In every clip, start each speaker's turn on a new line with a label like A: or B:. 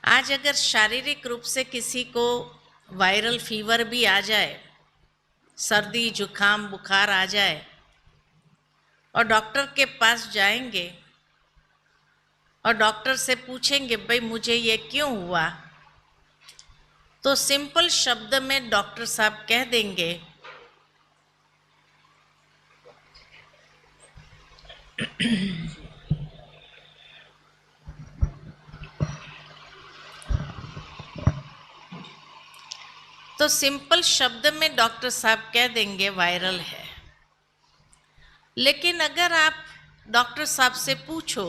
A: आज अगर शारीरिक रूप से किसी को वायरल फीवर भी आ जाए, सर्दी जुकाम बुखार आ जाए और डॉक्टर के पास जाएंगे और डॉक्टर से पूछेंगे भाई मुझे ये क्यों हुआ, तो सिंपल शब्द में डॉक्टर साहब कह देंगे तो सिंपल शब्द में डॉक्टर साहब कह देंगे वायरल है। लेकिन अगर आप डॉक्टर साहब से पूछो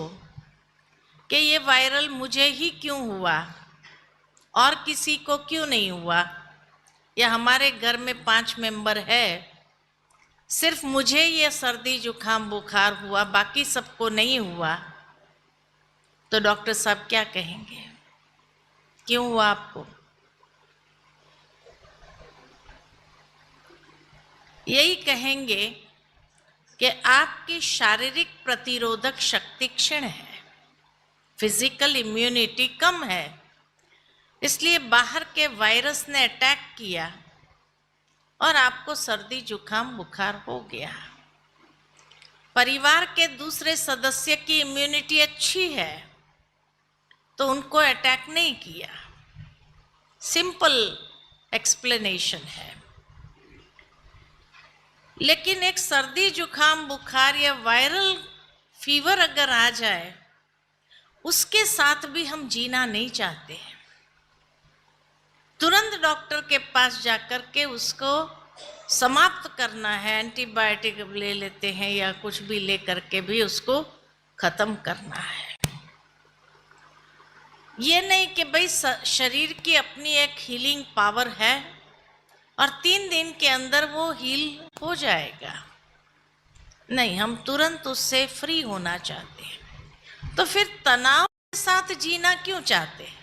A: कि ये वायरल मुझे ही क्यों हुआ और किसी को क्यों नहीं हुआ, या हमारे घर में 5 मेंबर है, सिर्फ मुझे ये सर्दी जुकाम बुखार हुआ बाकी सबको नहीं हुआ, तो डॉक्टर साहब क्या कहेंगे? क्यों हुआ आपको? यही कहेंगे कि आपकी शारीरिक प्रतिरोधक शक्ति क्षीण है, फिजिकल इम्यूनिटी कम है, इसलिए बाहर के वायरस ने अटैक किया और आपको सर्दी जुकाम बुखार हो गया। परिवार के दूसरे सदस्य की इम्यूनिटी अच्छी है तो उनको अटैक नहीं किया। सिंपल एक्सप्लेनेशन है। लेकिन एक सर्दी जुकाम बुखार या वायरल फीवर अगर आ जाए, उसके साथ भी हम जीना नहीं चाहते हैं। तुरंत डॉक्टर के पास जाकर के उसको समाप्त करना है, एंटीबायोटिक ले लेते हैं या कुछ भी ले करके भी उसको खत्म करना है। ये नहीं कि भाई शरीर की अपनी एक हीलिंग पावर है और 3 दिन के अंदर वो हील हो जाएगा। नहीं, हम तुरंत उससे फ्री होना चाहते हैं। तो फिर तनाव के साथ जीना क्यों चाहते हैं?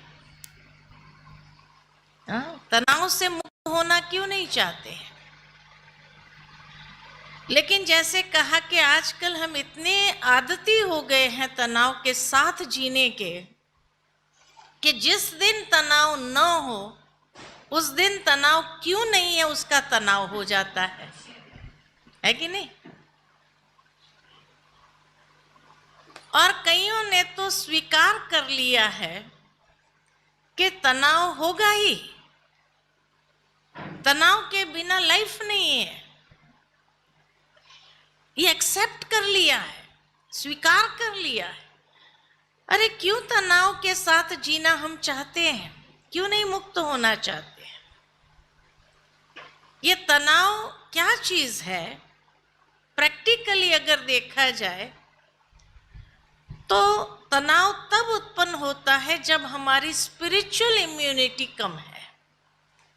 A: तनाव से मुक्त होना क्यों नहीं चाहते हैं? लेकिन जैसे कहा कि आजकल हम इतने आदती हो गए हैं तनाव के साथ जीने के कि जिस दिन तनाव न हो उस दिन तनाव क्यों नहीं है उसका तनाव हो जाता है कि नहीं? और कईयों ने तो स्वीकार कर लिया है कि तनाव होगा ही, तनाव के बिना लाइफ नहीं है। ये एक्सेप्ट कर लिया है, स्वीकार कर लिया है। अरे क्यों तनाव के साथ जीना हम चाहते हैं, क्यों नहीं मुक्त होना चाहते हैं? ये तनाव क्या चीज है? प्रैक्टिकली अगर देखा जाए तो तनाव तब उत्पन्न होता है जब हमारी स्पिरिचुअल इम्यूनिटी कम है,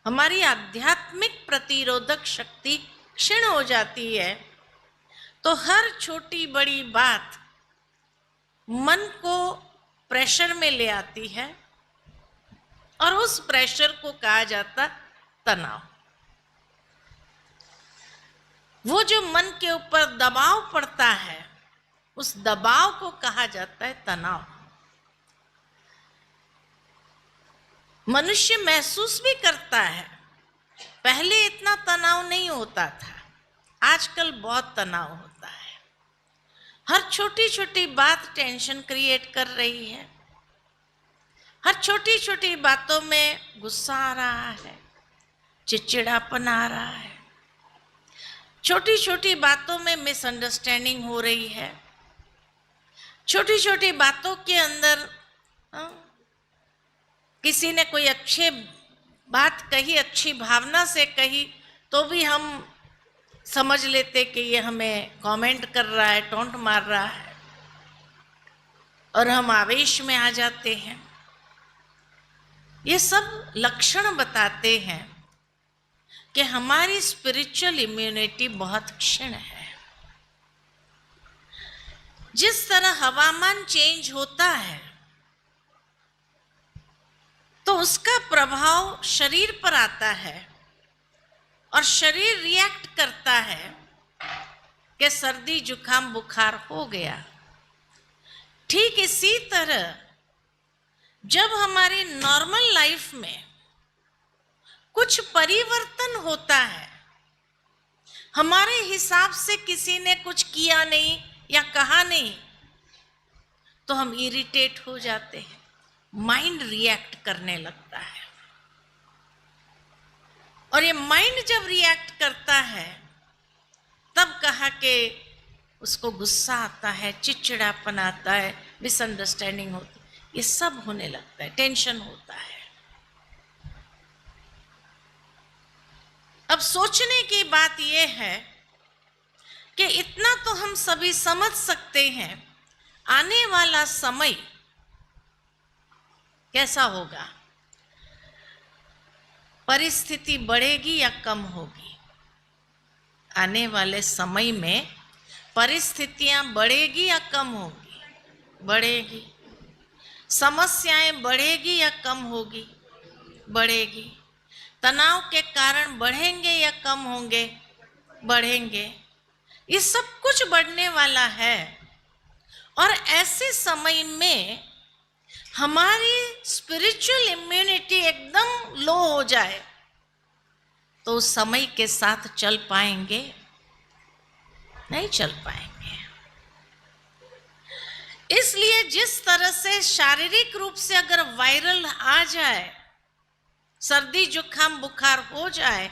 A: हमारी आध्यात्मिक प्रतिरोधक शक्ति क्षीण हो जाती है। तो हर छोटी बड़ी बात मन को प्रेशर में ले आती है और उस प्रेशर को कहा जाता तनाव। वो जो मन के ऊपर दबाव पड़ता है उस दबाव को कहा जाता है तनाव। मनुष्य महसूस भी करता है, पहले इतना तनाव नहीं होता था, आजकल बहुत तनाव होता है। हर छोटी छोटी बात टेंशन क्रिएट कर रही है, हर छोटी छोटी बातों में गुस्सा आ रहा है, चिड़चिड़ापन आ रहा है, छोटी छोटी बातों में मिसअंडरस्टैंडिंग हो रही है, छोटी छोटी बातों के अंदर किसी ने कोई अच्छी बात कही, अच्छी भावना से कही, तो भी हम समझ लेते कि ये हमें कमेंट कर रहा है, टोंट मार रहा है, और हम आवेश में आ जाते हैं। ये सब लक्षण बताते हैं कि हमारी स्पिरिचुअल इम्यूनिटी बहुत क्षीण है। जिस तरह हवामान चेंज होता है तो उसका प्रभाव शरीर पर आता है और शरीर रिएक्ट करता है कि सर्दी जुकाम बुखार हो गया। ठीक इसी तरह जब हमारी नॉर्मल लाइफ में कुछ परिवर्तन होता है, हमारे हिसाब से किसी ने कुछ किया नहीं या कहा नहीं, तो हम इरिटेट हो जाते हैं, माइंड रिएक्ट करने लगता है। और ये माइंड जब रिएक्ट करता है तब कहा कि उसको गुस्सा आता है, चिड़चिड़ापन आता है, मिसअंडरस्टैंडिंग होती है, ये सब होने लगता है, टेंशन होता है। अब सोचने की बात यह है कि इतना तो हम सभी समझ सकते हैं, आने वाला समय कैसा होगा, परिस्थिति बढ़ेगी या कम होगी। आने वाले समय में परिस्थितियां बढ़ेगी या कम होगी, बढ़ेगी। समस्याएं बढ़ेगी या कम होगी, बढ़ेगी। तनाव के कारण बढ़ेंगे या कम होंगे, बढ़ेंगे। ये सब कुछ बढ़ने वाला है। और ऐसे समय में हमारी स्पिरिचुअल इम्यूनिटी एकदम लो हो जाए तो उस समय के साथ चल पाएंगे, नहीं चल पाएंगे। इसलिए जिस तरह से शारीरिक रूप से अगर वायरल आ जाए, सर्दी जुकाम बुखार हो जाए,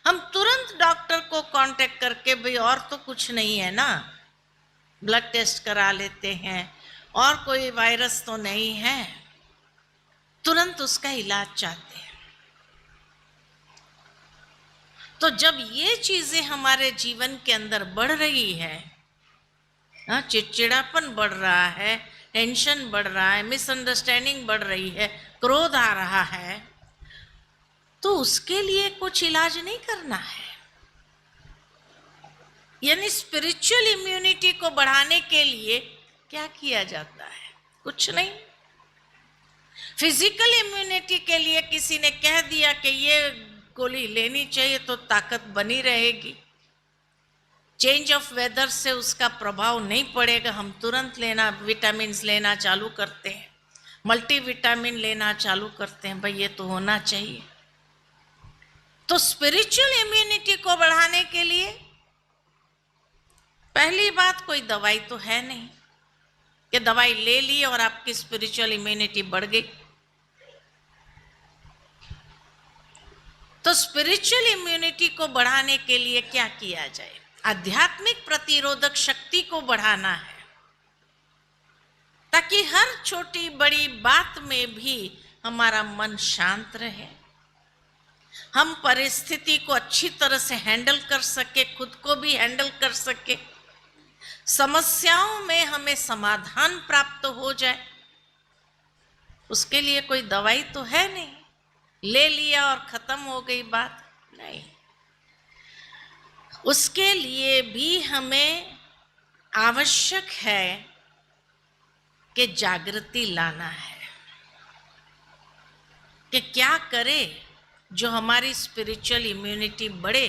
A: हम तुरंत डॉक्टर को कांटेक्ट करके भाई और तो कुछ नहीं है ना, ब्लड टेस्ट करा लेते हैं, और कोई वायरस तो नहीं है, तुरंत उसका इलाज चाहते हैं। तो जब ये चीजें हमारे जीवन के अंदर बढ़ रही है, चिड़चिड़ापन बढ़ रहा है, टेंशन बढ़ रहा है, मिसअंडरस्टैंडिंग बढ़ रही है, क्रोध आ रहा है, तो उसके लिए कुछ इलाज नहीं करना है। यानी स्पिरिचुअल इम्यूनिटी को बढ़ाने के लिए क्या किया जाता है, कुछ नहीं। फिजिकल इम्यूनिटी के लिए किसी ने कह दिया कि ये गोली लेनी चाहिए तो ताकत बनी रहेगी, चेंज ऑफ वेदर से उसका प्रभाव नहीं पड़ेगा, हम तुरंत लेना, विटामिन लेना चालू करते हैं, मल्टीविटामिन लेना चालू करते हैं, भाई ये तो होना चाहिए। तो स्पिरिचुअल इम्यूनिटी को बढ़ाने के लिए पहली बात, कोई दवाई तो है नहीं कि दवाई ले ली और आपकी स्पिरिचुअल इम्यूनिटी बढ़ गई। तो स्पिरिचुअल इम्यूनिटी को बढ़ाने के लिए क्या किया जाए, आध्यात्मिक प्रतिरोधक शक्ति को बढ़ाना है, ताकि हर छोटी बड़ी बात में भी हमारा मन शांत रहे, हम परिस्थिति को अच्छी तरह से हैंडल कर सके, खुद को भी हैंडल कर सके, समस्याओं में हमें समाधान प्राप्त हो जाए। उसके लिए कोई दवाई तो है नहीं, ले लिया और खत्म हो गई बात, नहीं। उसके लिए भी हमें आवश्यक है कि जागृति लाना है कि क्या करें जो हमारी स्पिरिचुअल इम्यूनिटी बढ़े,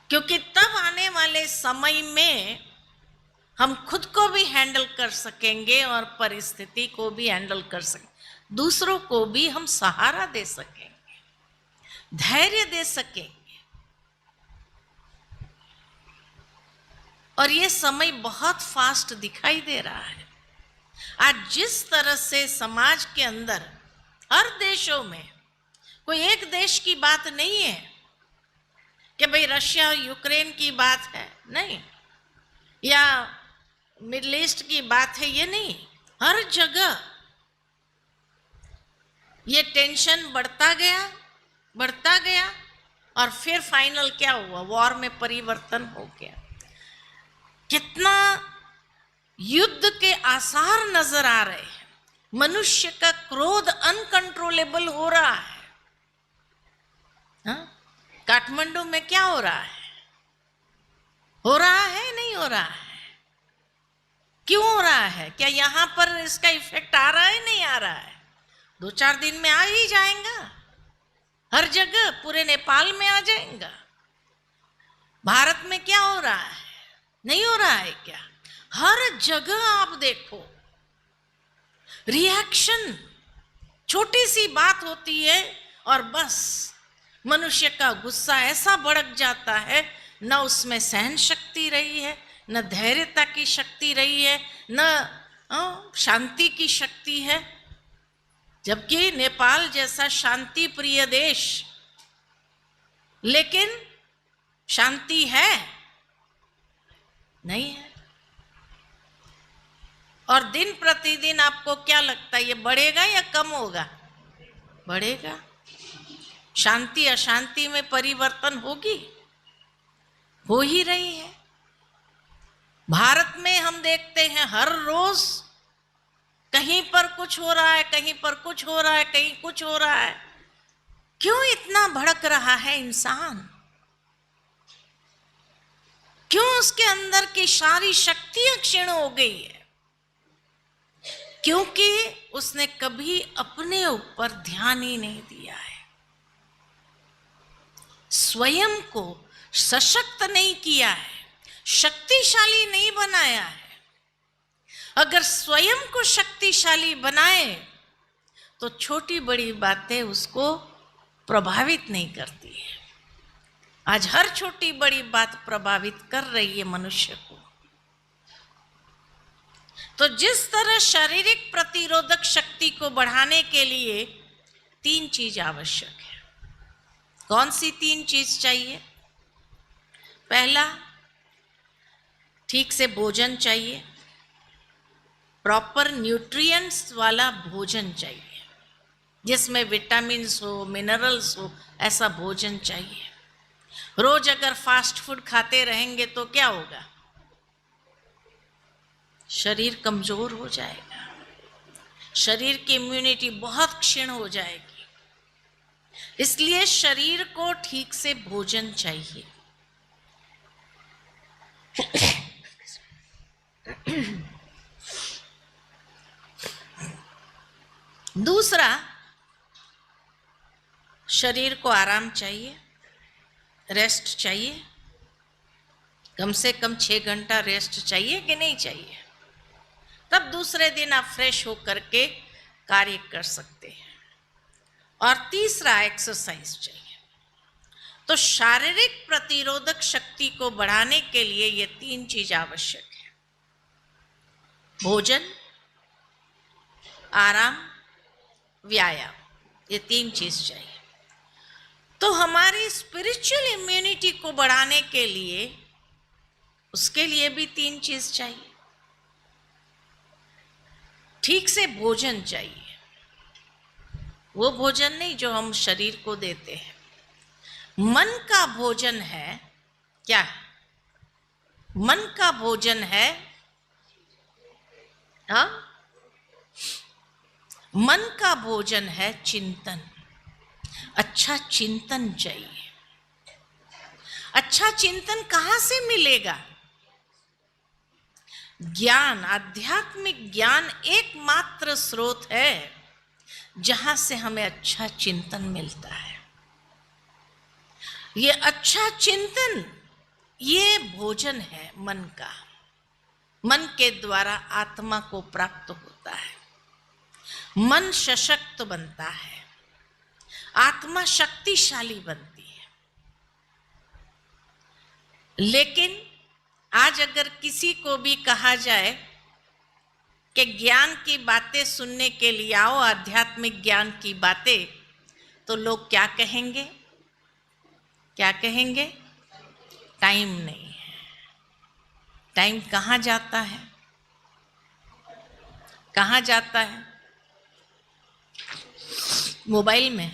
A: क्योंकि तब आने वाले समय में हम खुद को भी हैंडल कर सकेंगे और परिस्थिति को भी हैंडल कर सकेंगे, दूसरों को भी हम सहारा दे सकेंगे, धैर्य दे सकेंगे। और ये समय बहुत फास्ट दिखाई दे रहा है। आज जिस तरह से समाज के अंदर हर देशों में, कोई एक देश की बात नहीं है कि भाई रशिया और यूक्रेन की बात है, नहीं, या मिडिल ईस्ट की बात है, ये नहीं। हर जगह ये टेंशन बढ़ता गया और फिर फाइनल क्या हुआ, वॉर में परिवर्तन हो गया। कितना युद्ध के आसार नजर आ रहे हैं, मनुष्य का क्रोध अनकंट्रोलेबल हो रहा है। काठमांडू में क्या हो रहा है, नहीं हो रहा है? क्यों हो रहा है? क्या यहां पर इसका इफेक्ट आ रहा है, नहीं आ रहा है? 2-4 दिन में आ ही जाएगा, हर जगह, पूरे नेपाल में आ जाएगा। भारत में क्या हो रहा है, नहीं हो रहा है क्या? हर जगह आप देखो रिएक्शन, छोटी सी बात होती है और बस मनुष्य का गुस्सा ऐसा भड़क जाता है, न उसमें सहन शक्ति रही है, न धैर्यता की शक्ति रही है, न शांति की शक्ति है। जबकि नेपाल जैसा शांति प्रिय देश, लेकिन शांति है नहीं है। और दिन प्रतिदिन आपको क्या लगता है, ये बढ़ेगा या कम होगा? बढ़ेगा। शांति अशांति में परिवर्तन होगी, हो ही रही है। भारत में हम देखते हैं हर रोज कहीं पर कुछ हो रहा है, कहीं पर कुछ हो रहा है, कहीं कुछ हो रहा है। क्यों इतना भड़क रहा है इंसान? क्यों उसके अंदर की सारी शक्तियां क्षीण हो गई है? क्योंकि उसने कभी अपने ऊपर ध्यान ही नहीं दिया है, स्वयं को सशक्त नहीं किया है, शक्तिशाली नहीं बनाया है। अगर स्वयं को शक्तिशाली बनाए तो छोटी बड़ी बातें उसको प्रभावित नहीं करती है। आज हर छोटी बड़ी बात प्रभावित कर रही है मनुष्य को। तो जिस तरह शारीरिक प्रतिरोधक शक्ति को बढ़ाने के लिए 3 चीज आवश्यक है। कौन सी 3 चीज चाहिए? पहला, ठीक से भोजन चाहिए, प्रॉपर न्यूट्रिएंट्स वाला भोजन चाहिए, जिसमें विटामिन्स हो, मिनरल्स हो, ऐसा भोजन चाहिए। रोज अगर फास्ट फूड खाते रहेंगे तो क्या होगा? शरीर कमजोर हो जाएगा, शरीर की इम्यूनिटी बहुत क्षीण हो जाएगी। इसलिए शरीर को ठीक से भोजन चाहिए। दूसरा, शरीर को आराम चाहिए, रेस्ट चाहिए। कम से कम 6 घंटा रेस्ट चाहिए कि नहीं चाहिए? तब दूसरे दिन आप फ्रेश होकर के कार्य कर सकते हैं। और तीसरा, एक्सरसाइज चाहिए। तो शारीरिक प्रतिरोधक शक्ति को बढ़ाने के लिए ये 3 चीज आवश्यक है: भोजन, आराम, व्यायाम। ये 3 चीज चाहिए। तो हमारी स्पिरिचुअल इम्यूनिटी को बढ़ाने के लिए, उसके लिए भी 3 चीज चाहिए। ठीक से भोजन चाहिए, वो भोजन नहीं जो हम शरीर को देते हैं। मन का भोजन है क्या? मन का भोजन है, हाँ, मन का भोजन है चिंतन। अच्छा चिंतन चाहिए। अच्छा चिंतन कहाँ से मिलेगा? ज्ञान, आध्यात्मिक ज्ञान एकमात्र स्रोत है जहां से हमें अच्छा चिंतन मिलता है। ये अच्छा चिंतन, ये भोजन है मन का। मन के द्वारा आत्मा को प्राप्त होता है, मन सशक्त बनता है, आत्मा शक्तिशाली बनती है। लेकिन आज अगर किसी को भी कहा जाए कि ज्ञान की बातें सुनने के लिए आओ, आध्यात्मिक ज्ञान की बातें, तो लोग क्या कहेंगे? क्या कहेंगे? टाइम नहीं है। टाइम कहाँ जाता है? कहाँ जाता है? मोबाइल में।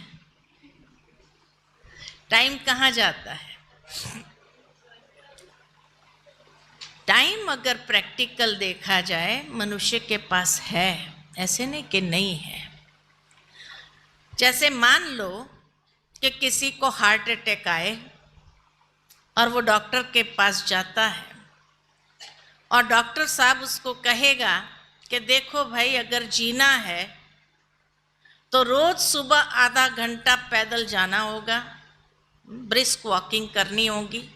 A: टाइम कहाँ जाता है? टाइम अगर प्रैक्टिकल देखा जाए मनुष्य के पास है, ऐसे नहीं कि नहीं है। जैसे मान लो कि किसी को हार्ट अटैक आए और वो डॉक्टर के पास जाता है और डॉक्टर साहब उसको कहेगा कि देखो भाई, अगर जीना है तो रोज सुबह आधा घंटा पैदल जाना होगा, ब्रिस्क वॉकिंग करनी होगी,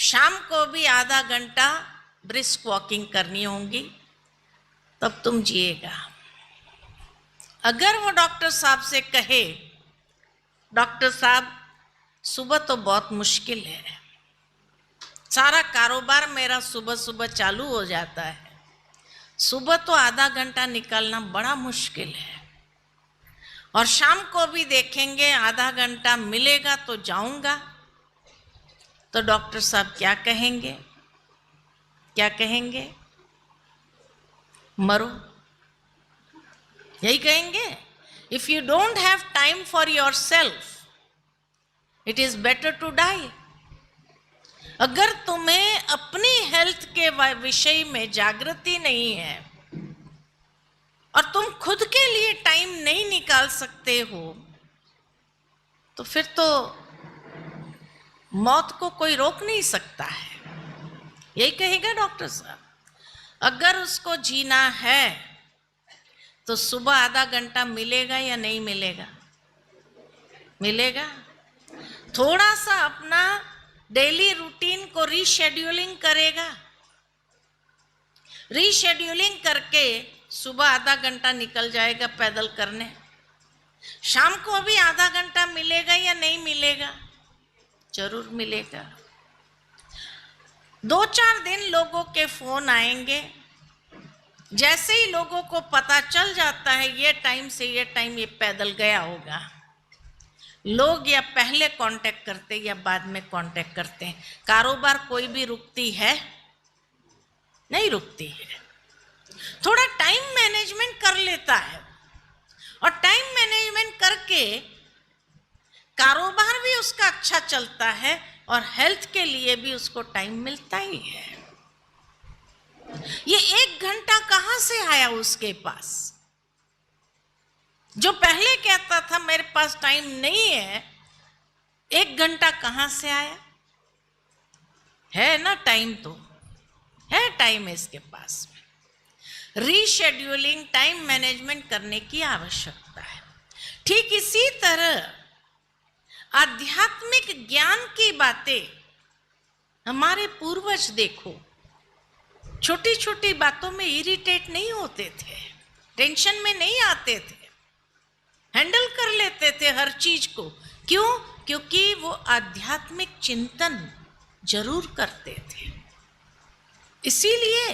A: शाम को भी आधा घंटा ब्रिस्क वॉकिंग करनी होगी, तब तुम जिएगा। अगर वो डॉक्टर साहब से कहे, डॉक्टर साहब सुबह तो बहुत मुश्किल है, सारा कारोबार मेरा सुबह सुबह चालू हो जाता है, सुबह तो आधा घंटा निकालना बड़ा मुश्किल है, और शाम को भी देखेंगे आधा घंटा मिलेगा तो जाऊंगा, तो डॉक्टर साहब क्या कहेंगे? क्या कहेंगे? मरो, यही कहेंगे। If you don't have time for yourself, it is better to die. अगर तुम्हें अपनी हेल्थ के विषय में जागृति नहीं है और तुम खुद के लिए टाइम नहीं निकाल सकते हो, तो फिर तो मौत को कोई रोक नहीं सकता है, यही कहेगा डॉक्टर साहब। अगर उसको जीना है तो सुबह आधा घंटा मिलेगा या नहीं मिलेगा? मिलेगा। थोड़ा सा अपना डेली रूटीन को रीशेड्यूलिंग करेगा, रीशेड्यूलिंग करके सुबह आधा घंटा निकल जाएगा पैदल करने, शाम को भी आधा घंटा मिलेगा या नहीं मिलेगा? जरूर मिलेगा। 2-4 दिन लोगों के फोन आएंगे, जैसे ही लोगों को पता चल जाता है ये टाइम से ये टाइम ये पैदल गया होगा, लोग या पहले कांटेक्ट करते या बाद में कांटेक्ट करते हैं। कारोबार कोई भी रुकती है? नहीं रुकती है। थोड़ा टाइम मैनेजमेंट कर लेता है, और टाइम मैनेजमेंट करके कारोबार भी उसका अच्छा चलता है और हेल्थ के लिए भी उसको टाइम मिलता ही है। ये 1 घंटा कहां से आया उसके पास? जो पहले कहता था मेरे पास टाइम नहीं है, 1 घंटा कहां से आया? है ना टाइम, तो है टाइम इसके पास। रीशेड्यूलिंग, टाइम मैनेजमेंट करने की आवश्यकता है। ठीक इसी तरह आध्यात्मिक ज्ञान की बातें हमारे पूर्वज देखो, छोटी छोटी बातों में इरिटेट नहीं होते थे, टेंशन में नहीं आते थे, हैंडल कर लेते थे हर चीज को। क्यों? क्योंकि वो आध्यात्मिक चिंतन जरूर करते थे। इसीलिए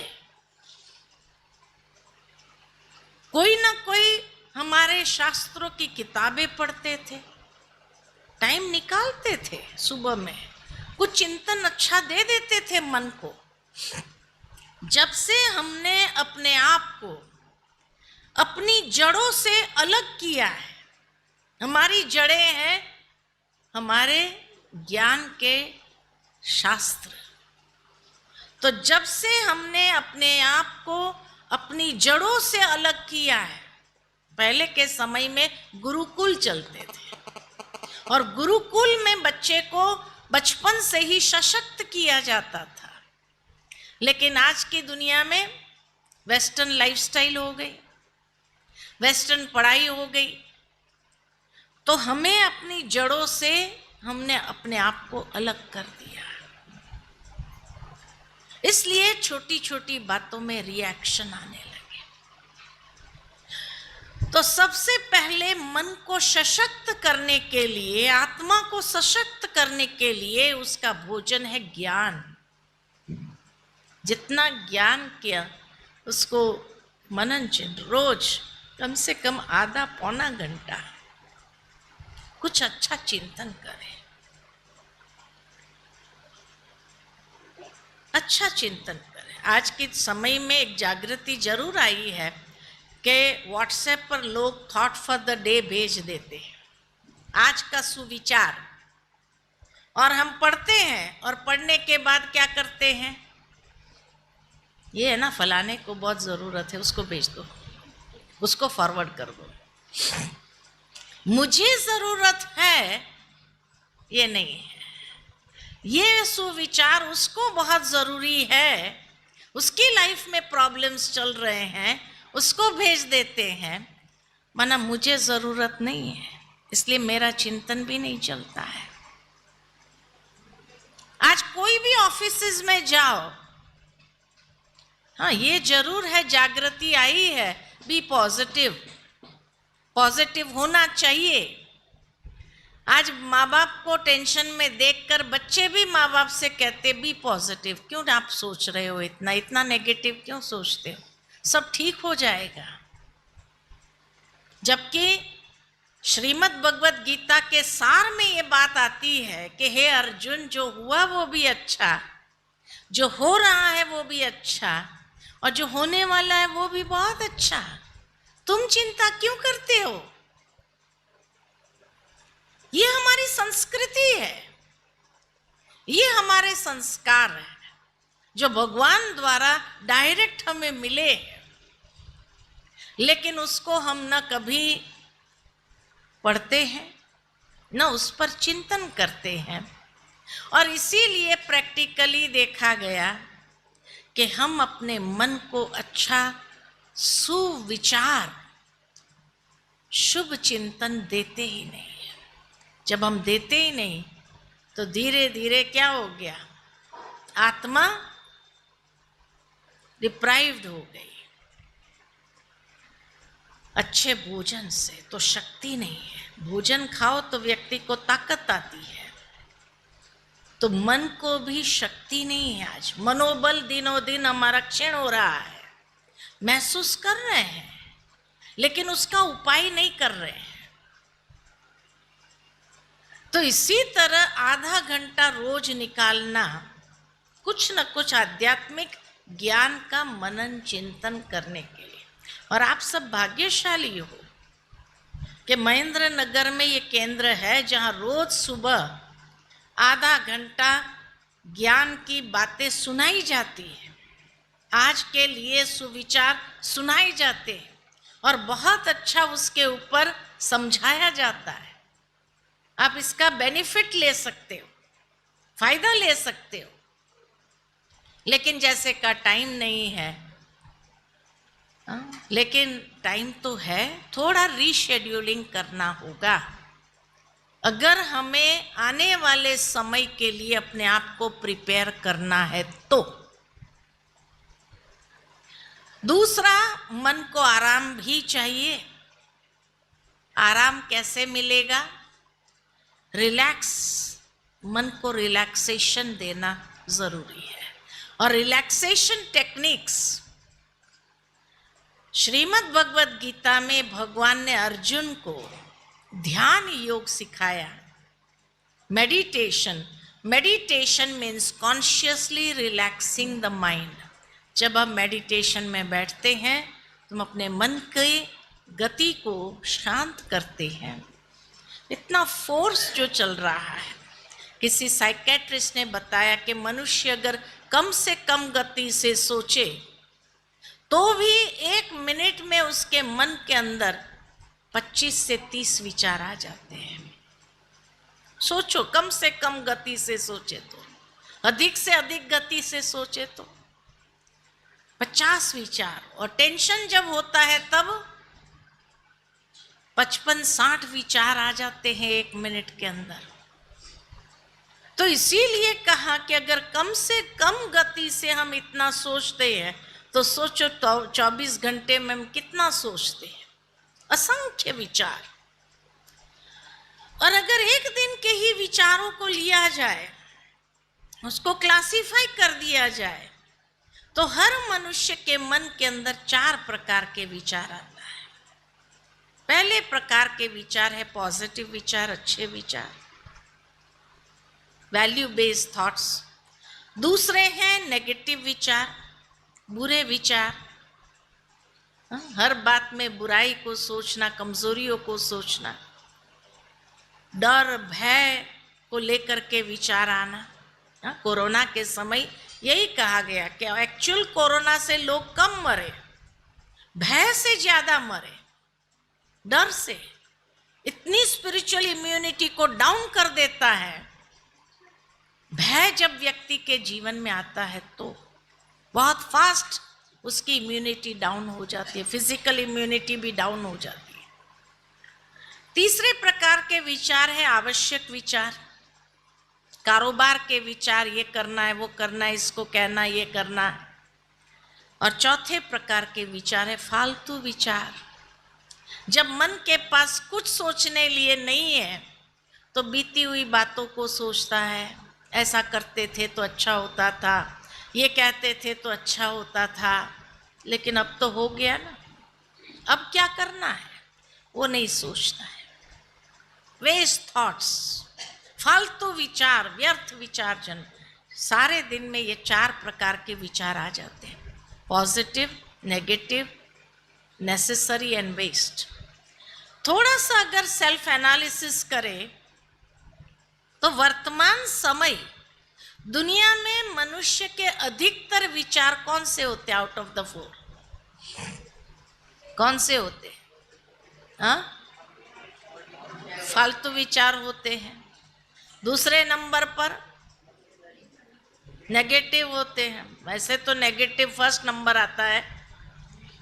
A: कोई ना कोई हमारे शास्त्रों की किताबें पढ़ते थे, टाइम निकालते थे सुबह में, कुछ चिंतन अच्छा दे देते थे मन को। जब से हमने अपने आप को अपनी जड़ों से अलग किया है, हमारी जड़ें हैं हमारे ज्ञान के शास्त्र, तो जब से हमने अपने आप को अपनी जड़ों से अलग किया है, पहले के समय में गुरुकुल चलते थे, और गुरुकुल में बच्चे को बचपन से ही सशक्त किया जाता था। लेकिन आज की दुनिया में वेस्टर्न लाइफस्टाइल हो गई, वेस्टर्न पढ़ाई हो गई, तो हमें अपनी जड़ों से हमने अपने आप को अलग कर दिया। इसलिए छोटी छोटी बातों में रिएक्शन आने लगे। तो सबसे पहले मन को सशक्त करने के लिए, आत्मा को सशक्त करने के लिए उसका भोजन है ज्ञान। जितना ज्ञान किया उसको मनन चिंतन, रोज कम से कम आधा पौना घंटा कुछ अच्छा चिंतन करें, अच्छा चिंतन करें। आज के समय में एक जागृति जरूर आई है कि व्हाट्सएप पर लोग थॉट फॉर द डे भेज देते हैं, आज का सुविचार, और हम पढ़ते हैं, और पढ़ने के बाद क्या करते हैं? ये है ना, फलाने को बहुत ज़रूरत है, उसको भेज दो, उसको फॉरवर्ड कर दो। मुझे ज़रूरत है ये नहीं है, ये सुविचार उसको बहुत ज़रूरी है, उसकी लाइफ में प्रॉब्लम्स चल रहे हैं, उसको भेज देते हैं। माना मुझे ज़रूरत नहीं है, इसलिए मेरा चिंतन भी नहीं चलता है। आज कोई भी ऑफिसेज में जाओ, हाँ ये जरूर है, जागृति आई है, बी पॉजिटिव, पॉजिटिव होना चाहिए। आज माँ बाप को टेंशन में देखकर बच्चे भी माँ बाप से कहते बी पॉजिटिव, क्यों आप सोच रहे हो इतना इतना नेगेटिव क्यों सोचते हो, सब ठीक हो जाएगा। जबकि श्रीमद् भगवत गीता के सार में ये बात आती है कि हे अर्जुन, जो हुआ वो भी अच्छा, जो हो रहा है वो भी अच्छा, और जो होने वाला है वो भी बहुत अच्छा। तुम चिंता क्यों करते हो? ये हमारी संस्कृति है, ये हमारे संस्कार है जो भगवान द्वारा डायरेक्ट हमें मिले हैं, लेकिन उसको हम न कभी पढ़ते हैं न उस पर चिंतन करते हैं। और इसीलिए प्रैक्टिकली देखा गया कि हम अपने मन को अच्छा सुविचार, शुभ चिंतन देते ही नहीं। जब हम देते ही नहीं तो धीरे धीरे क्या हो गया, आत्मा डिप्राइव्ड हो गई। अच्छे भोजन से तो शक्ति नहीं है, भोजन खाओ तो व्यक्ति को ताकत आती है, तो मन को भी शक्ति नहीं है। आज मनोबल दिनों दिन हमारा क्षीण हो रहा है, महसूस कर रहे हैं लेकिन उसका उपाय नहीं कर रहे हैं। तो इसी तरह आधा घंटा रोज निकालना कुछ न कुछ आध्यात्मिक ज्ञान का मनन चिंतन करने के लिए। और आप सब भाग्यशाली हो कि महेंद्र नगर में ये केंद्र है जहां रोज सुबह आधा घंटा ज्ञान की बातें सुनाई जाती है, आज के लिए सुविचार सुनाए जाते हैं और बहुत अच्छा उसके ऊपर समझाया जाता है। आप इसका बेनिफिट ले सकते हो, फायदा ले सकते हो, लेकिन जैसे का टाइम नहीं है। लेकिन टाइम तो है, थोड़ा रीशेड्यूलिंग करना होगा अगर हमें आने वाले समय के लिए अपने आप को प्रिपेयर करना है तो। दूसरा, मन को आराम भी चाहिए। आराम कैसे मिलेगा? रिलैक्स, मन को रिलैक्सेशन देना जरूरी है। और रिलैक्सेशन टेक्निक्स श्रीमद् भगवत गीता में भगवान ने अर्जुन को ध्यान योग सिखाया। Meditation, meditation means consciously relaxing the mind. जब हम मेडिटेशन में बैठते हैं तो हम अपने मन की गति को शांत करते हैं। इतना फोर्स जो चल रहा है, किसी साइकेट्रिस्ट ने बताया कि मनुष्य अगर कम से कम गति से सोचे तो भी 1 मिनट में उसके मन के अंदर 25 से 30 विचार आ जाते हैं। सोचो, कम से कम गति से सोचे तो, अधिक से अधिक गति से सोचे तो 50 विचार, और टेंशन जब होता है तब 55-60 विचार आ जाते हैं 1 मिनट के अंदर। तो इसीलिए कहा कि अगर कम से कम गति से हम इतना सोचते हैं तो सोचो तो 24 घंटे में हम कितना सोचते हैं, असंख्य विचार। और अगर एक दिन के ही विचारों को लिया जाए, उसको क्लासिफाई कर दिया जाए, तो हर मनुष्य के मन के अंदर 4 प्रकार के विचार आता है। पहले प्रकार के विचार है पॉजिटिव विचार, अच्छे विचार, वैल्यू बेस्ड थॉट्स। दूसरे हैं नेगेटिव विचार, बुरे विचार, हर बात में बुराई को सोचना, कमजोरियों को सोचना, डर भय को लेकर के विचार आना। कोरोना के समय यही कहा गया कि एक्चुअल कोरोना से लोग कम मरे, भय से ज्यादा मरे, डर से। इतनी स्पिरिचुअल इम्यूनिटी को डाउन कर देता है भय। जब व्यक्ति के जीवन में आता है तो बहुत फास्ट उसकी इम्यूनिटी डाउन हो जाती है, फिजिकल इम्यूनिटी भी डाउन हो जाती है। तीसरे प्रकार के विचार है आवश्यक विचार, कारोबार के विचार, ये करना है, वो करना है, इसको कहना, ये करना है। और चौथे प्रकार के विचार है फालतू विचार, जब मन के पास कुछ सोचने लिए नहीं है तो बीती हुई बातों को सोचता है, ऐसा करते थे तो अच्छा होता था, ये कहते थे तो अच्छा होता था, लेकिन अब तो हो गया ना, अब क्या करना है वो नहीं सोचता है। वेस्ट थॉट्स, फालतू विचार, व्यर्थ विचार जन, सारे दिन में ये 4 प्रकार के विचार आ जाते हैं, positive, negative, necessary and waste. थोड़ा सा अगर सेल्फ एनालिसिस करें तो वर्तमान समय दुनिया में मनुष्य के अधिकतर विचार कौन से होते हैं? आउट ऑफ द 4 कौन से होते हैं? हाँ, फालतू विचार होते हैं। दूसरे नंबर पर नेगेटिव होते हैं। वैसे तो नेगेटिव फर्स्ट नंबर आता है,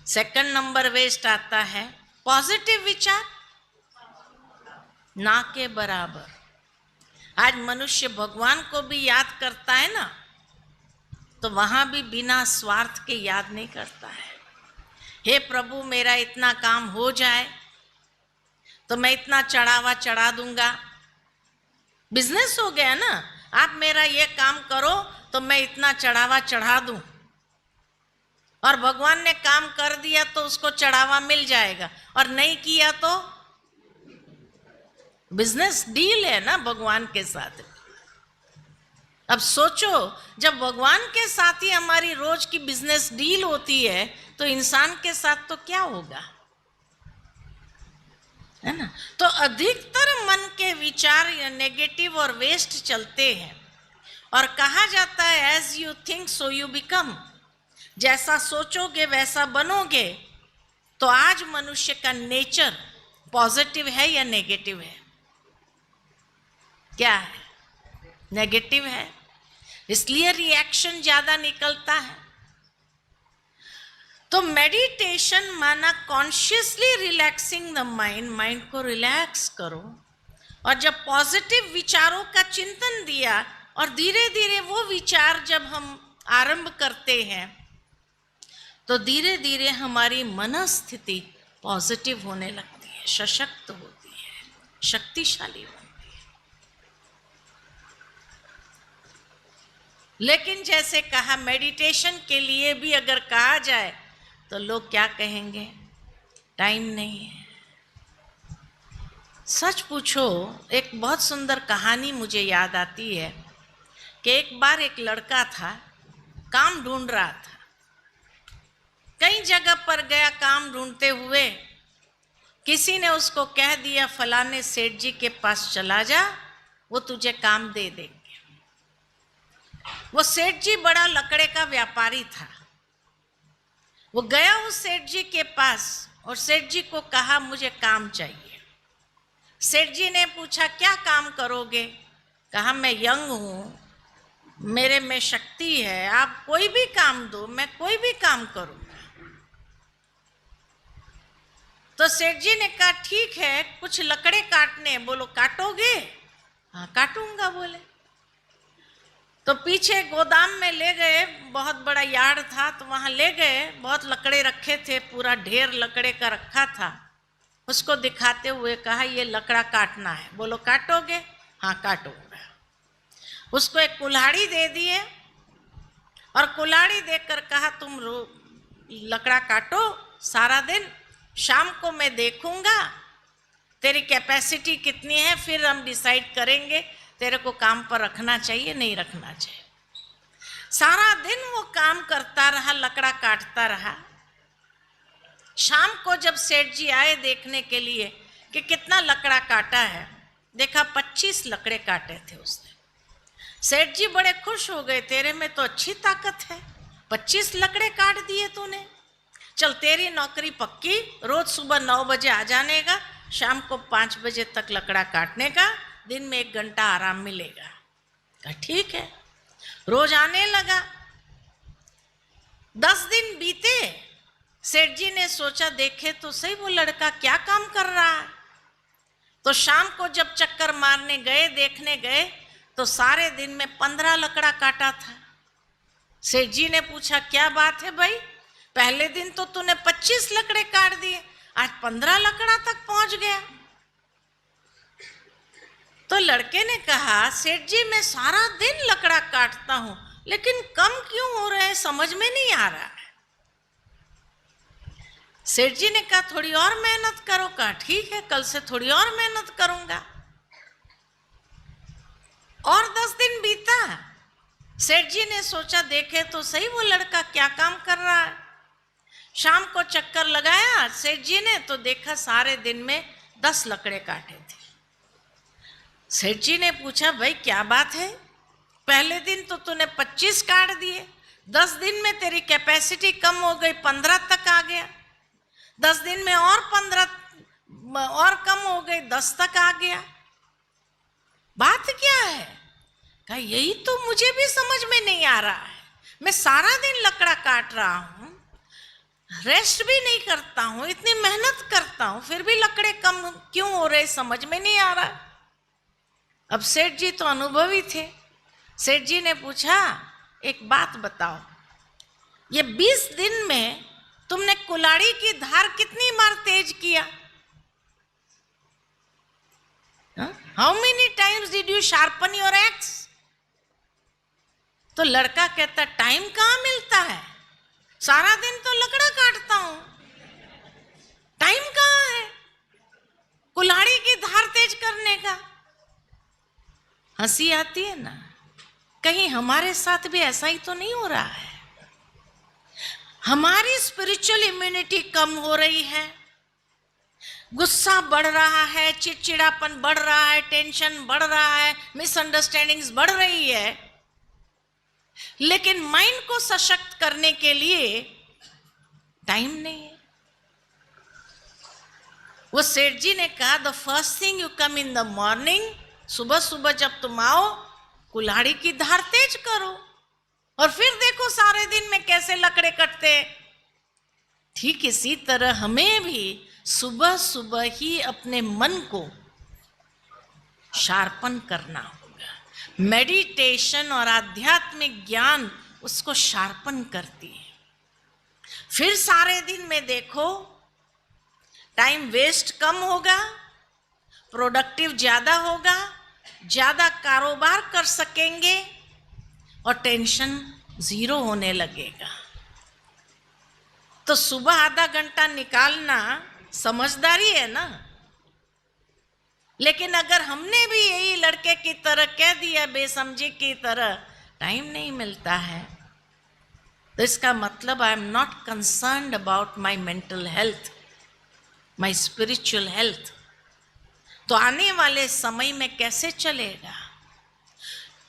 A: सेकंड नंबर वेस्ट आता है। पॉजिटिव विचार ना के बराबर। आज मनुष्य भगवान को भी याद करता है ना, तो वहां भी बिना स्वार्थ के याद नहीं करता है। हे प्रभु, मेरा इतना काम हो जाए तो मैं इतना चढ़ावा चढ़ा दूंगा। बिजनेस हो गया ना, आप मेरा ये काम करो तो मैं इतना चढ़ावा चढ़ा दूं, और भगवान ने काम कर दिया तो उसको चढ़ावा मिल जाएगा, और नहीं किया तो बिजनेस डील है ना भगवान के साथ। अब सोचो, जब भगवान के साथ ही हमारी रोज की बिजनेस डील होती है तो इंसान के साथ तो क्या होगा, है ना। तो अधिकतर मन के विचार नेगेटिव और वेस्ट चलते हैं, और कहा जाता है as you think so you become, जैसा सोचोगे वैसा बनोगे। तो आज मनुष्य का नेचर पॉजिटिव है या नेगेटिव है? क्या है? नेगेटिव है, इसलिए रिएक्शन ज्यादा निकलता है। तो मेडिटेशन माना consciously relaxing the mind, mind को रिलैक्स करो। और जब पॉजिटिव विचारों का चिंतन दिया और धीरे धीरे वो विचार जब हम आरंभ करते हैं तो धीरे धीरे हमारी मनस्थिति पॉजिटिव होने लगती है, सशक्त होती है, शक्तिशाली बनती है। लेकिन जैसे कहा, मेडिटेशन के लिए भी अगर कहा जाए तो लोग क्या कहेंगे? टाइम नहीं है। सच पूछो, एक बहुत सुंदर कहानी मुझे याद आती है कि एक बार एक लड़का था, काम ढूंढ रहा था, कई जगह पर गया काम ढूंढते हुए। किसी ने उसको कह दिया फलाने सेठ जी के पास चला जा, वो तुझे काम दे देंगे। वो सेठ जी बड़ा लकड़े का व्यापारी था। वो गया उस सेठ जी के पास और सेठ जी को कहा मुझे काम चाहिए। सेठ जी ने पूछा क्या काम करोगे? कहा मैं यंग हूँ, मेरे में शक्ति है, आप कोई भी काम दो, मैं कोई भी काम करूँगा। तो सेठ जी ने कहा ठीक है, कुछ लकड़े काटने। बोलो काटोगे? हाँ काटूंगा बोले। तो पीछे गोदाम में ले गए, बहुत बड़ा यार्ड था, तो वहां ले गए, बहुत लकड़े रखे थे, पूरा ढेर लकड़े का रखा था। उसको दिखाते हुए कहा ये लकड़ा काटना है। बोलो काटोगे? हाँ काटूंगा। उसको एक कुल्हाड़ी दे दिए और कुल्हाड़ी देकर कहा तुम लकड़ा काटो सारा दिन, शाम को मैं देखूंगा तेरी कैपेसिटी कितनी है, फिर हम डिसाइड करेंगे तेरे को काम पर रखना चाहिए नहीं रखना चाहिए। सारा दिन वो काम करता रहा, लकड़ा काटता रहा। शाम को जब सेठ जी आए देखने के लिए कि कितना लकड़ा काटा है, देखा 25 लकड़े काटे थे उसने। सेठ जी बड़े खुश हो गए, तेरे में तो अच्छी ताकत है, 25 लकड़े काट दिए तूने। चल तेरी नौकरी पक्की, रोज सुबह 9 बजे आ जाने का, शाम को 5 बजे तक लकड़ा काटने का, दिन में 1 घंटा आराम मिलेगा। ठीक है, रोज आने लगा। 10 दिन बीते। सेठ जी ने सोचा देखे तो सही वो लड़का क्या काम कर रहा है। तो शाम को जब चक्कर मारने गए, देखने गए, तो सारे दिन में 15 लकड़ा काटा था। सेठ जी ने पूछा क्या बात है भाई, पहले दिन तो तूने 25 लकड़े काट दिए आज 15 लकड़ा तक पहुंच गया। तो लड़के ने कहा, सेठ जी मैं सारा दिन लकड़ा काटता हूं, लेकिन कम क्यों हो रहे हैं, समझ में नहीं आ रहा है। सेठ जी ने कहा, थोड़ी और मेहनत करो। कहा ठीक है, कल से थोड़ी और मेहनत करूंगा। और 10 दिन बीता। सेठ जी ने सोचा देखे तो सही वो लड़का क्या काम कर रहा है। शाम को चक्कर लगाया सेठ जी ने, तो देखा सारे दिन में 10 लकड़े काटे थे। सेठ जी ने पूछा, भाई क्या बात है, पहले दिन तो तूने 25 काट दिए, 10 दिन में तेरी कैपेसिटी कम हो गई, 15 तक आ गया, 10 दिन में और 15 और कम हो गई, 10 तक आ गया, बात क्या है। कहा यही तो मुझे भी समझ में नहीं आ रहा है, मैं सारा दिन लकड़ा काट रहा हूं, रेस्ट भी नहीं करता हूं, इतनी मेहनत करता हूं, फिर भी लकड़े कम क्यों हो रहे, समझ में नहीं आ रहा। अब सेठ जी तो अनुभवी थे। सेठ जी ने पूछा, एक बात बताओ, ये 20 दिन में तुमने कुल्हाड़ी की धार कितनी बार तेज किया? How many times did you sharpen your x? तो लड़का कहता, टाइम कहाँ मिलता है, सारा दिन तो लकड़ा काटता हूं, टाइम कहाँ है कुल्हाड़ी की धार तेज करने का। हंसी आती है ना, कहीं हमारे साथ भी ऐसा ही तो नहीं हो रहा है। हमारी स्पिरिचुअल इम्यूनिटी कम हो रही है, गुस्सा बढ़ रहा है, चिड़चिड़ापन बढ़ रहा है, टेंशन बढ़ रहा है, मिसअंडरस्टैंडिंग्स बढ़ रही है, लेकिन माइंड को सशक्त करने के लिए टाइम नहीं है। वो सेठ जी ने कहा, the first thing you come in the morning, सुबह सुबह जब तुम आओ कुल्हाड़ी की धार तेज करो, और फिर देखो सारे दिन में कैसे लकड़े कटते। ठीक इसी तरह हमें भी सुबह सुबह ही अपने मन को शार्पन करना होगा। मेडिटेशन और आध्यात्मिक ज्ञान उसको शार्पन करती है। फिर सारे दिन में देखो टाइम वेस्ट कम होगा, प्रोडक्टिव ज्यादा होगा, ज्यादा कारोबार कर सकेंगे और टेंशन 0 होने लगेगा। तो सुबह आधा घंटा निकालना समझदारी है ना। लेकिन अगर हमने भी यही लड़के की तरह कह दिया, बेसमझी की तरह, टाइम नहीं मिलता है, तो इसका मतलब I am not concerned about my mental health, my spiritual health. तो आने वाले समय में कैसे चलेगा?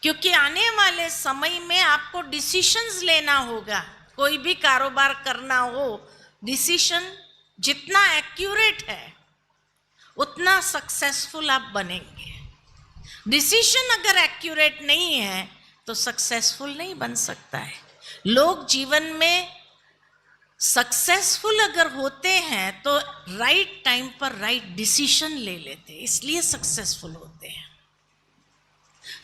A: क्योंकि आने वाले समय में आपको डिसीशंस लेना होगा। कोई भी कारोबार करना हो, डिसीशन जितना एक्यूरेट है उतना सक्सेसफुल आप बनेंगे। डिसीजन अगर एक्यूरेट नहीं है तो सक्सेसफुल नहीं बन सकता है। लोग जीवन में सक्सेसफुल अगर होते हैं तो राइट टाइम पर राइट डिसीजन ले लेते हैं, इसलिए सक्सेसफुल होते हैं।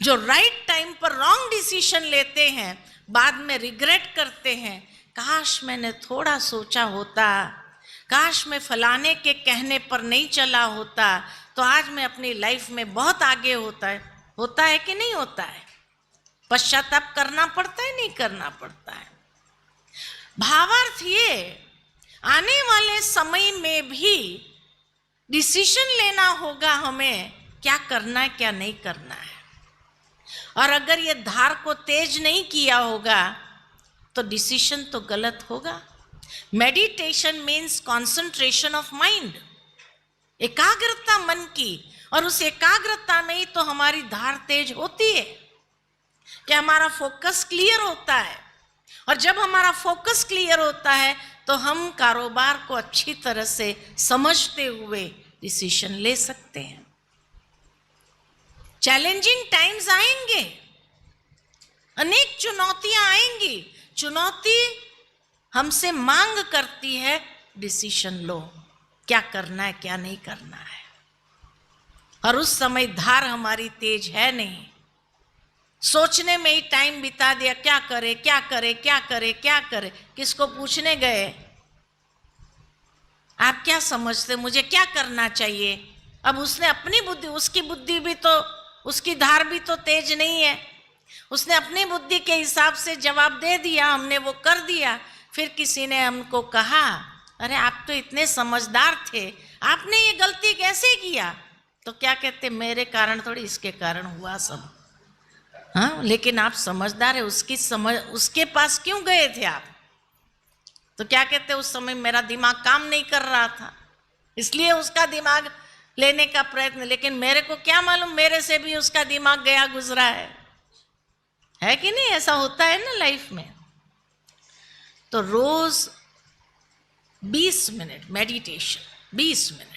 A: जो राइट टाइम पर रॉन्ग डिसीजन लेते हैं बाद में रिग्रेट करते हैं, काश मैंने थोड़ा सोचा होता, काश मैं फलाने के कहने पर नहीं चला होता तो आज मैं अपनी लाइफ में बहुत आगे होता है कि नहीं होता है? पश्चाताप करना पड़ता है, नहीं करना पड़ता है। भावार्थ ये, आने वाले समय में भी डिसीजन लेना होगा हमें, क्या करना है क्या नहीं करना है। और अगर ये धार को तेज नहीं किया होगा तो डिसीजन तो गलत होगा। Meditation means concentration of mind, एकाग्रता मन की, और उस एकाग्रता में ही तो हमारी धार तेज होती है कि हमारा फोकस क्लियर होता है। और जब हमारा फोकस क्लियर होता है तो हम कारोबार को अच्छी तरह से समझते हुए डिसीजन ले सकते हैं। चैलेंजिंग टाइम्स आएंगे, अनेक चुनौतियां आएंगी। चुनौती हमसे मांग करती है डिसीजन लो, क्या करना है क्या नहीं करना है। और उस समय धार हमारी तेज है नहीं, सोचने में ही टाइम बिता दिया, क्या करे क्या करे क्या करे क्या करे। किसको पूछने गए? आप क्या समझते, मुझे क्या करना चाहिए? अब उसने अपनी बुद्धि, उसकी बुद्धि भी तो, उसकी धार भी तो तेज नहीं है। उसने अपनी बुद्धि के हिसाब से जवाब दे दिया, हमने वो कर दिया। फिर किसी ने हमको कहा, अरे आप तो इतने समझदार थे, आपने ये गलती कैसे किया? तो क्या कहते, मेरे कारण थोड़ी, इसके कारण हुआ सब। हाँ, लेकिन आप समझदार है, उसकी समझ, उसके पास क्यों गए थे आप? तो क्या कहते, उस समय मेरा दिमाग काम नहीं कर रहा था, इसलिए उसका दिमाग लेने का प्रयत्न। लेकिन मेरे को क्या मालूम, मेरे से भी उसका दिमाग गया गुजरा है कि नहीं? ऐसा होता है ना लाइफ में। तो रोज 20 मिनट मेडिटेशन, 20 मिनट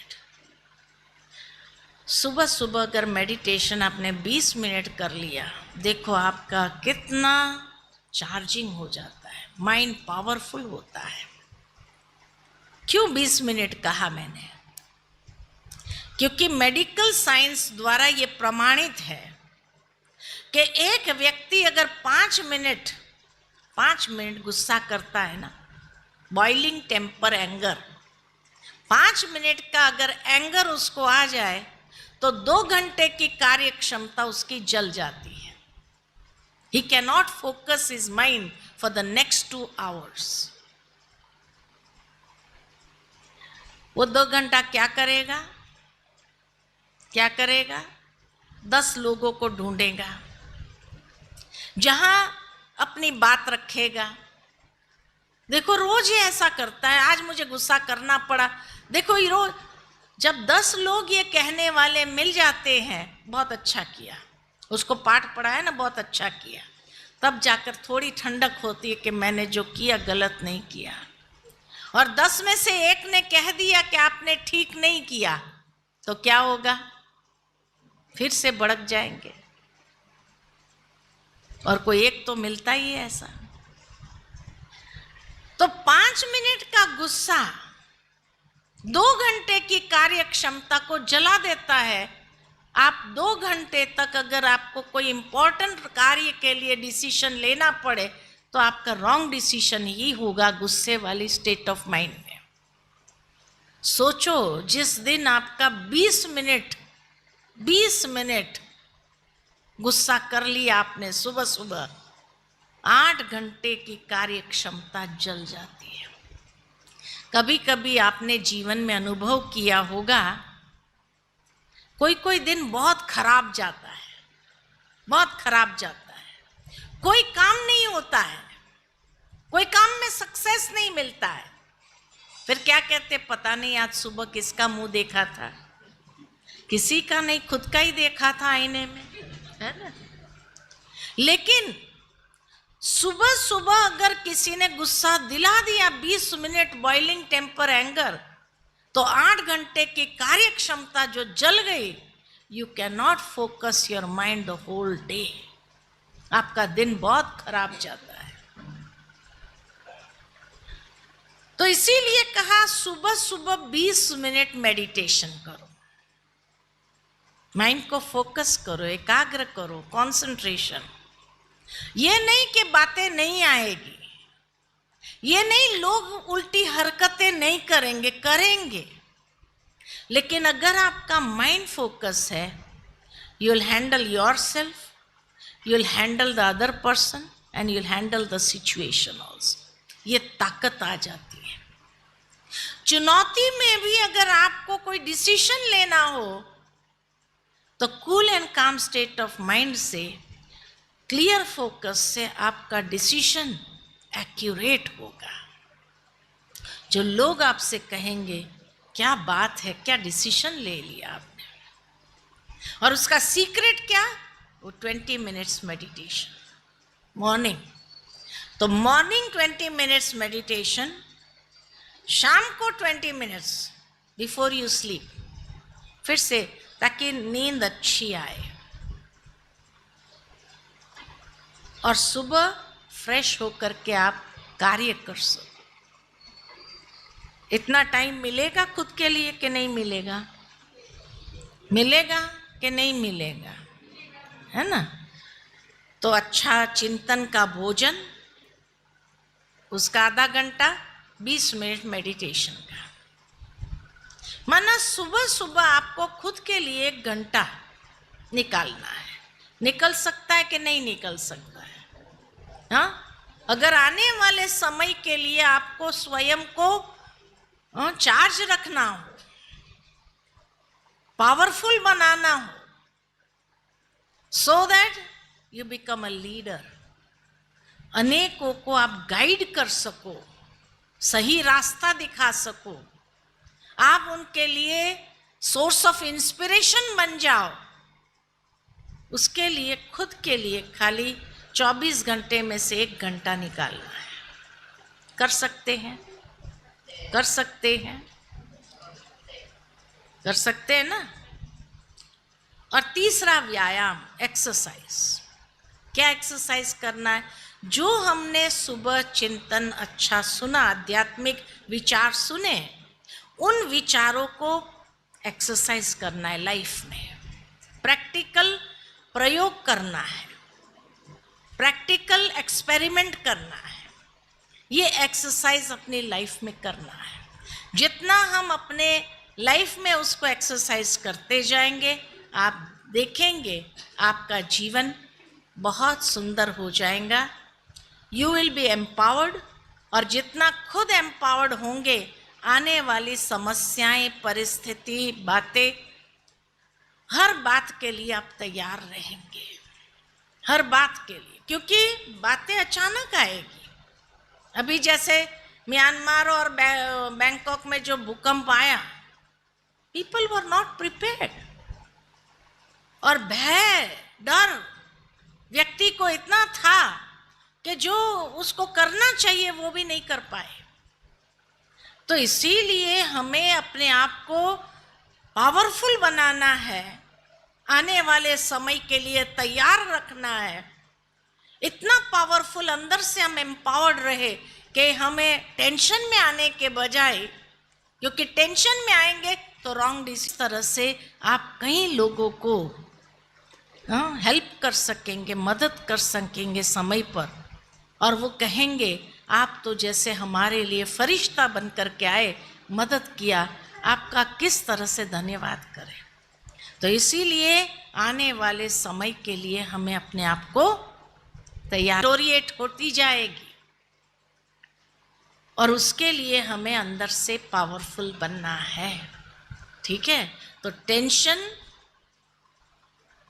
A: सुबह सुबह अगर मेडिटेशन आपने 20 मिनट कर लिया, देखो आपका कितना चार्जिंग हो जाता है, माइंड पावरफुल होता है। क्यों 20 मिनट कहा मैंने? क्योंकि मेडिकल साइंस द्वारा ये प्रमाणित है कि एक व्यक्ति अगर 5 मिनट गुस्सा करता है ना, बॉइलिंग टेम्पर एंगर, 5 मिनट का अगर एंगर उसको आ जाए तो 2 घंटे की कार्य क्षमता उसकी जल जाती है। He can not focus his mind for the next 2 hours। वो 2 घंटा क्या करेगा? क्या करेगा? 10 लोगों को ढूंढेगा, जहां अपनी बात रखेगा। देखो रोज ये ऐसा करता है, आज मुझे गुस्सा करना पड़ा। देखो ये रोज जब 10 लोग ये कहने वाले मिल जाते हैं, बहुत अच्छा किया, उसको पाठ पढ़ा है ना, बहुत अच्छा किया, तब जाकर थोड़ी ठंडक होती है कि मैंने जो किया गलत नहीं किया। और 10 में से एक ने कह दिया कि आपने ठीक नहीं किया, तो क्या होगा? फिर से भड़क जाएंगे। और कोई एक तो मिलता ही है ऐसा। तो 5 मिनट का गुस्सा 2 घंटे की कार्य क्षमता को जला देता है। आप 2 घंटे तक अगर आपको कोई इंपॉर्टेंट कार्य के लिए डिसीजन लेना पड़े, तो आपका रॉन्ग डिसीजन ही होगा गुस्से वाली स्टेट ऑफ माइंड में। सोचो, जिस दिन आपका 20 मिनट गुस्सा कर लिया आपने सुबह सुबह, 8 घंटे की कार्य क्षमता जल जाती है। कभी कभी आपने जीवन में अनुभव किया होगा, कोई दिन बहुत खराब जाता है, बहुत खराब जाता है, कोई काम नहीं होता है, कोई काम में सक्सेस नहीं मिलता है। फिर क्या कहते, पता नहीं आज सुबह किसका मुंह देखा था? किसी का नहीं, खुद का ही देखा था आईने में, है ना? लेकिन सुबह सुबह अगर किसी ने गुस्सा दिला दिया, 20 मिनट बॉइलिंग टेम्पर एंगर, तो 8 घंटे की कार्य क्षमता जो जल गई, you cannot focus your mind the whole day. आपका दिन बहुत खराब जाता है। तो इसीलिए कहा सुबह सुबह 20 मिनट मेडिटेशन करो, माइंड को फोकस करो, एकाग्र करो, कंसंट्रेशन। ये नहीं कि बातें नहीं आएगी, ये नहीं लोग उल्टी हरकतें नहीं करेंगे, करेंगे, लेकिन अगर आपका माइंड फोकस है, you will handle yourself, you will handle the other person and you will handle the situation also. ये ताकत आ जाती है। चुनौती में भी अगर आपको कोई डिसीजन लेना हो, तो कूल एंड काम स्टेट ऑफ माइंड से, क्लियर फोकस से आपका डिसीजन एक्यूरेट होगा। जो लोग आपसे कहेंगे क्या बात है, क्या डिसीजन ले लिया आपने, और उसका सीक्रेट क्या? वो 20 मिनट्स मेडिटेशन मॉर्निंग। तो मॉर्निंग 20 मिनट्स मेडिटेशन, शाम को 20 मिनट्स बिफोर यू स्लीप, फिर से, ताकि नींद अच्छी आए और सुबह फ्रेश होकर के आप कार्य कर सको। इतना टाइम मिलेगा खुद के लिए कि नहीं मिलेगा? मिलेगा कि नहीं मिलेगा? है ना? तो अच्छा चिंतन का भोजन, उसका आधा घंटा, 20 मिनट मेडिटेशन का, माना सुबह सुबह आपको खुद के लिए 1 घंटा निकालना है। निकल सकता है कि नहीं निकल सकता है? हाँ, अगर आने वाले समय के लिए आपको स्वयं को चार्ज रखना हो, पावरफुल बनाना हो, so that you become a leader, अनेकों को आप गाइड कर सको, सही रास्ता दिखा सको, आप उनके लिए सोर्स ऑफ इंस्पिरेशन बन जाओ, उसके लिए खुद के लिए खाली 24 घंटे में से 1 घंटा निकालना है। कर सकते हैं? कर सकते हैं? कर सकते हैं ना? और तीसरा व्यायाम, एक्सरसाइज। क्या एक्सरसाइज करना है? जो हमने सुबह चिंतन अच्छा सुना, आध्यात्मिक विचार सुने, उन विचारों को एक्सरसाइज करना है लाइफ में। प्रैक्टिकल प्रयोग करना है, प्रैक्टिकल एक्सपेरिमेंट करना है। ये एक्सरसाइज अपनी लाइफ में करना है। जितना हम अपने लाइफ में उसको एक्सरसाइज करते जाएंगे, आप देखेंगे आपका जीवन बहुत सुंदर हो जाएगा। यू विल बी एम्पावर्ड, और जितना खुद एम्पावर्ड होंगे, आने वाली समस्याएं, परिस्थिति, बातें, हर बात के लिए आप तैयार रहेंगे, हर बात के लिए, क्योंकि बातें अचानक आएगी। अभी जैसे म्यांमार और बैंकॉक में जो भूकंप आया, पीपल वर नॉट प्रिपेयर्ड, और भय, डर व्यक्ति को इतना था कि जो उसको करना चाहिए वो भी नहीं कर पाए। तो इसीलिए हमें अपने आप को पावरफुल बनाना है, आने वाले समय के लिए तैयार रखना है। इतना पावरफुल अंदर से हम एम्पावर्ड रहे कि हमें टेंशन में आने के बजाय, क्योंकि टेंशन में आएंगे तो रॉन्ग इस तरह से आप कई लोगों को हेल्प कर सकेंगे, मदद कर सकेंगे समय पर, और वो कहेंगे आप तो जैसे हमारे लिए फरिश्ता बन कर के आए, मदद किया, आपका किस तरह से धन्यवाद करें। तो इसीलिए आने वाले समय के लिए हमें अपने आप को तैयार होती जाएगी, और उसके लिए हमें अंदर से पावरफुल बनना है। ठीक है? तो टेंशन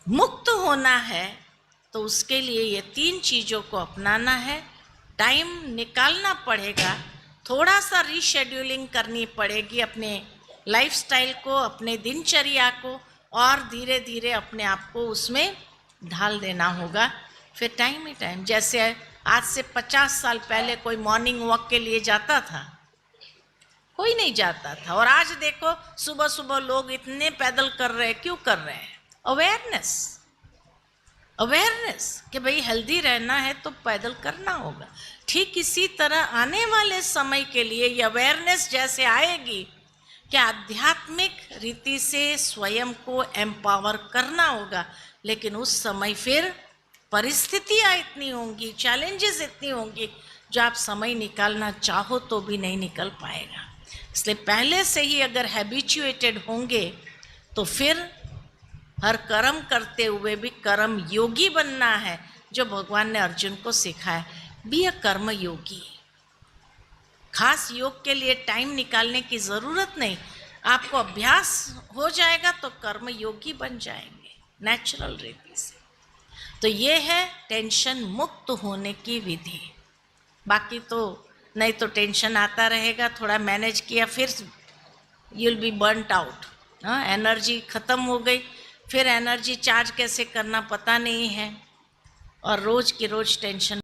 A: मुक्त होना है, तो उसके लिए ये 3 चीज़ों को अपनाना है। टाइम निकालना पड़ेगा, थोड़ा सा रीशेड्यूलिंग करनी पड़ेगी अपने लाइफस्टाइल को, अपने दिनचर्या को, और धीरे धीरे अपने आप को उसमें ढाल देना होगा। फिर टाइम ही टाइम, जैसे आज से 50 साल पहले कोई मॉर्निंग वॉक के लिए जाता था? कोई नहीं जाता था। और आज देखो सुबह सुबह लोग इतने पैदल कर रहे हैं। क्यों कर रहे हैं? अवेयरनेस कि भाई हेल्दी रहना है तो पैदल करना होगा। ठीक इसी तरह आने वाले समय के लिए ये अवेयरनेस जैसे आएगी कि आध्यात्मिक रीति से स्वयं को एम्पावर करना होगा, लेकिन उस समय फिर परिस्थितियाँ इतनी होंगी, चैलेंजेस इतनी होंगी, जो आप समय निकालना चाहो तो भी नहीं निकल पाएगा। इसलिए पहले से ही अगर हैबिचुएटेड होंगे तो फिर हर कर्म करते हुए भी कर्म योगी बनना है, जो भगवान ने अर्जुन को सिखाया। बी अ कर्म योगी। खास योग के लिए टाइम निकालने की ज़रूरत नहीं, आपको अभ्यास हो जाएगा तो कर्म योगी बन जाएंगे नेचुरल रीति से। तो ये है टेंशन मुक्त होने की विधि। बाकी तो नहीं तो टेंशन आता रहेगा, थोड़ा मैनेज किया फिर you will be burned out. Energy ख़त्म हो गई, फिर एनर्जी चार्ज कैसे करना पता नहीं है, और रोज़ की रोज़ टेंशन